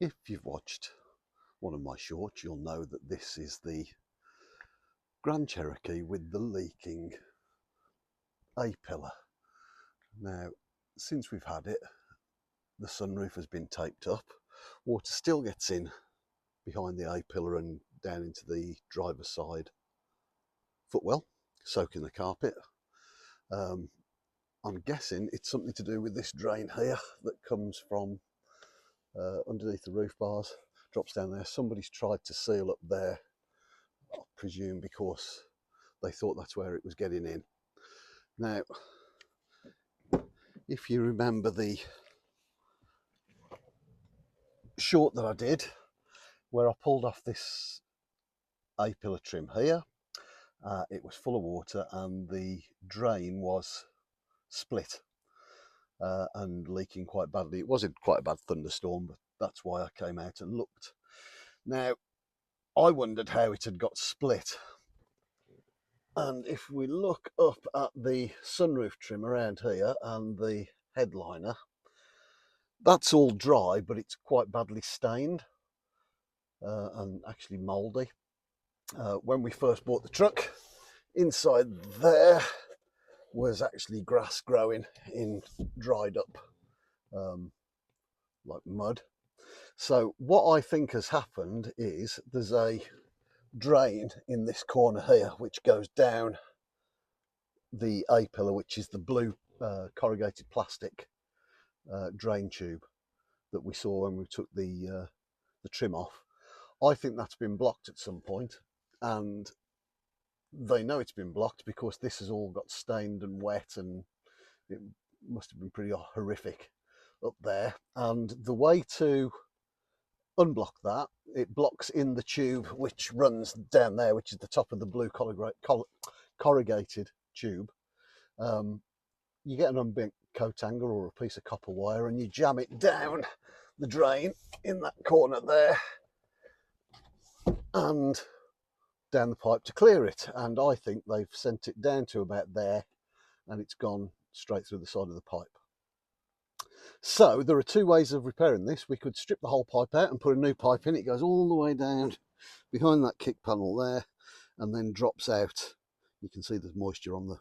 If you've watched one of my shorts, you'll know that this is the Grand Cherokee with the leaking A-pillar. Now, since we've had it, the sunroof has been taped up. Water still gets in behind the A-pillar and down into the driver's side footwell, soaking the carpet. I'm guessing it's something to do with this drain here that comes from underneath the roof bars, drops down there. Somebody's tried to seal up there, I presume because they thought that's where it was getting in. Now, if you remember the short that I did, where I pulled off this A-pillar trim here, it was full of water and the drain was split and leaking quite badly. It wasn't quite a bad thunderstorm, but that's why I came out and looked. Now, I wondered how it had got split. And if we look up at the sunroof trim around here and the headliner, that's all dry, but it's quite badly stained and actually mouldy. When we first bought the truck, inside there was actually grass growing in dried up like mud. So what I think has happened is there's a drain in this corner here which goes down the A-pillar, which is the blue corrugated plastic drain tube that we saw when we took the trim off. I think that's been blocked at some point, and they know it's been blocked because this has all got stained and wet, and it must have been pretty horrific up there. And the way to unblock that, it blocks in the tube which runs down there, which is the top of the blue corrugated tube. You get an unbent coat hanger or a piece of copper wire and you jam it down the drain in that corner there and down the pipe to clear it. And I think they've sent it down to about there and it's gone straight through the side of the pipe. So there are two ways of repairing this. We could strip the whole pipe out and put a new pipe in. It goes all the way down behind that kick panel there and then drops out. You can see there's moisture on the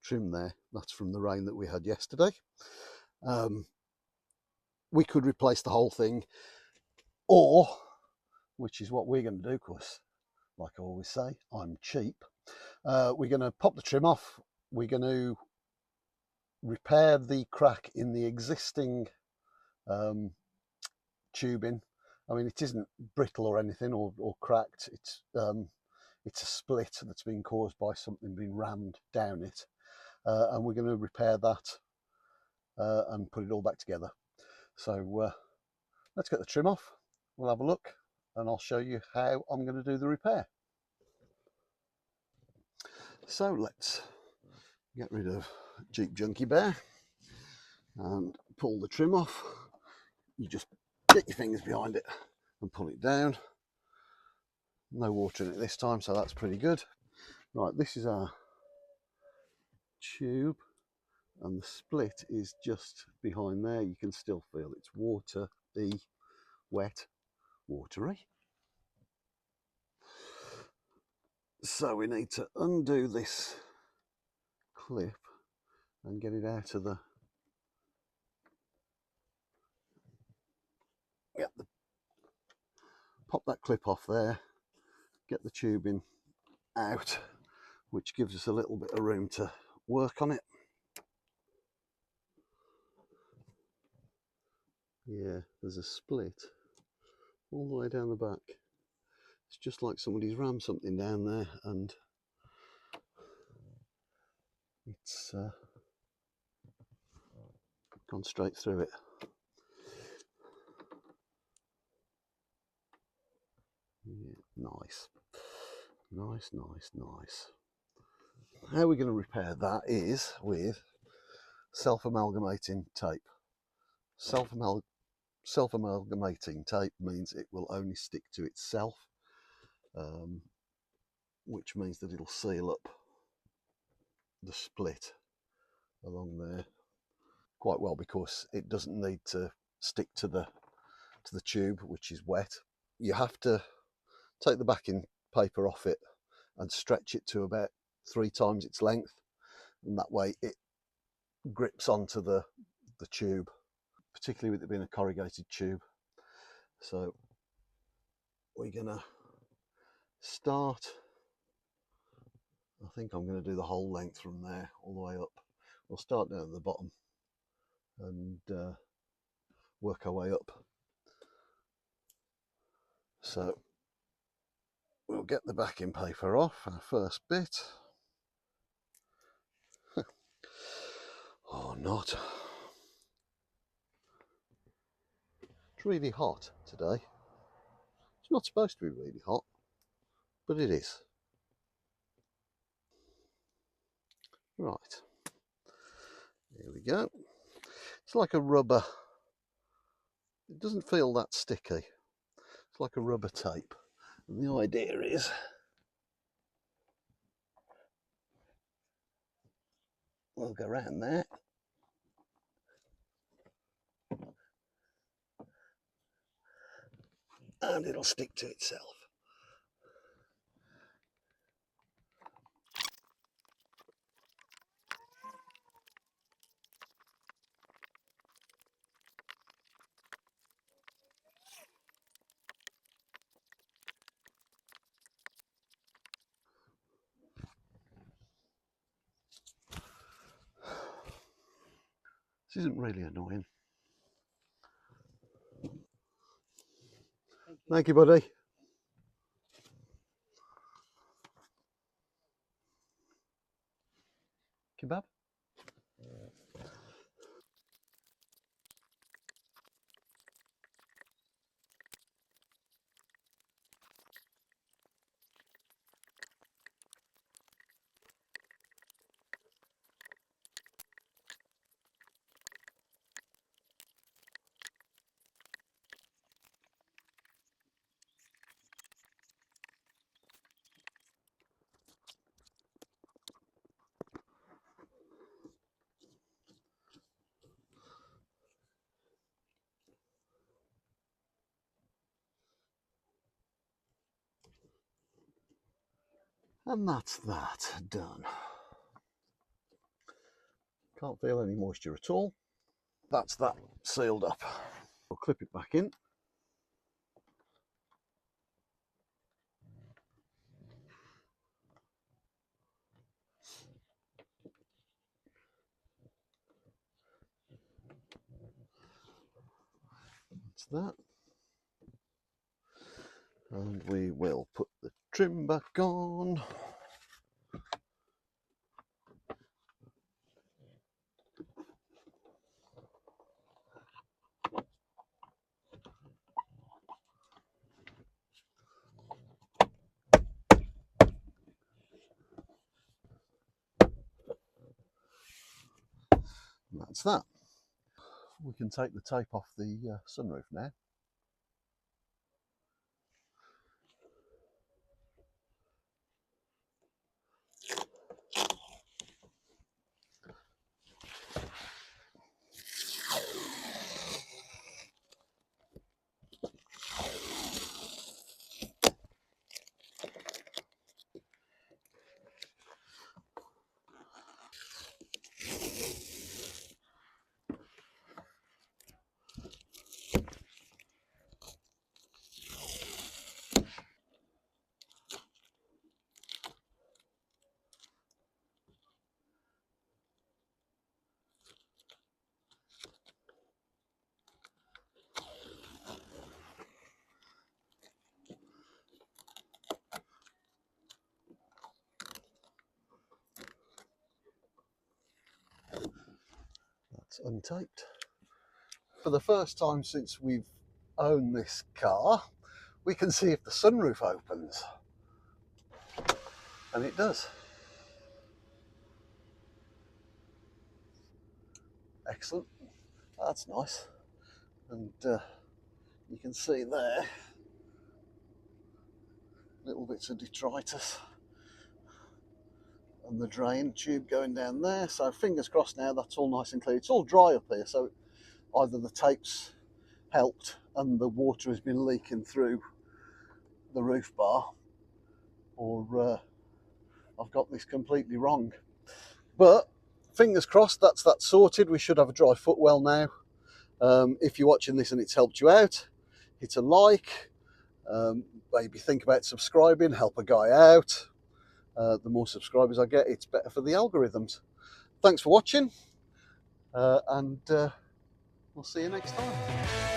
trim there. That's from the rain that we had yesterday. We could replace the whole thing, or, which is what we're going to do, because like I always say, I'm cheap, we're going to pop the trim off. We're going to repair the crack in the existing tubing. I mean, it isn't brittle or anything or cracked. It's a split that's been caused by something being rammed down it, and we're going to repair that and put it all back together. So let's get the trim off. We'll have a look and I'll show you how I'm going to do the repair. So let's get rid of Jeep Junkie Bear and pull the trim off. You just get your fingers behind it and pull it down. No water in it this time, so that's pretty good. Right, this is our tube and the split is just behind there. You can still feel it's watery, wet, watery. So we need to undo this clip and get it out of the, pop that clip off there, get the tubing out, which gives us a little bit of room to work on it. Yeah, there's a split all the way down the back. It's just like somebody's rammed something down there and it's gone straight through it. Yeah, nice. Nice, nice, nice. How we're going to repair that is with self-amalgamating tape. Self-amalgamating tape means it will only stick to itself, which means that it'll seal up the split along there quite well because it doesn't need to stick to the to the tube, which is wet. You have to take the backing paper off it and stretch it to about 3 times its length, and that way it grips onto the tube, particularly with it being a corrugated tube. So we're gonna start, I think I'm going to do the whole length from there all the way up. We'll start down at the bottom and work our way up. So we'll get the backing paper off, our first bit. Or not. It's really hot today. It's not supposed to be really hot, but it is. Right, here we go. It's like a rubber. It doesn't feel that sticky. It's like a rubber tape. And the idea is we'll go around there. And it'll stick to itself. This isn't really annoying. Thank you, buddy. Kebab? And that's that done. Can't feel any moisture at all. That's that sealed up. We'll clip it back in. That's that. And we will put the trim back on. And that's that. We can take the tape off the sunroof now. That's untaped. For the first time since we've owned this car, we can see if the sunroof opens. And it does. Excellent. That's nice. And you can see there little bits of detritus and the drain tube going down there. So fingers crossed now that's all nice and clear. It's all dry up here, so either the tape's helped and the water has been leaking through the roof bar, or I've got this completely wrong. But fingers crossed, that's that sorted. We should have a dry footwell now. If you're watching this and it's helped you out, hit a like, maybe think about subscribing, help a guy out. The more subscribers I get, it's better for the algorithms. Thanks for watching, and we'll see you next time.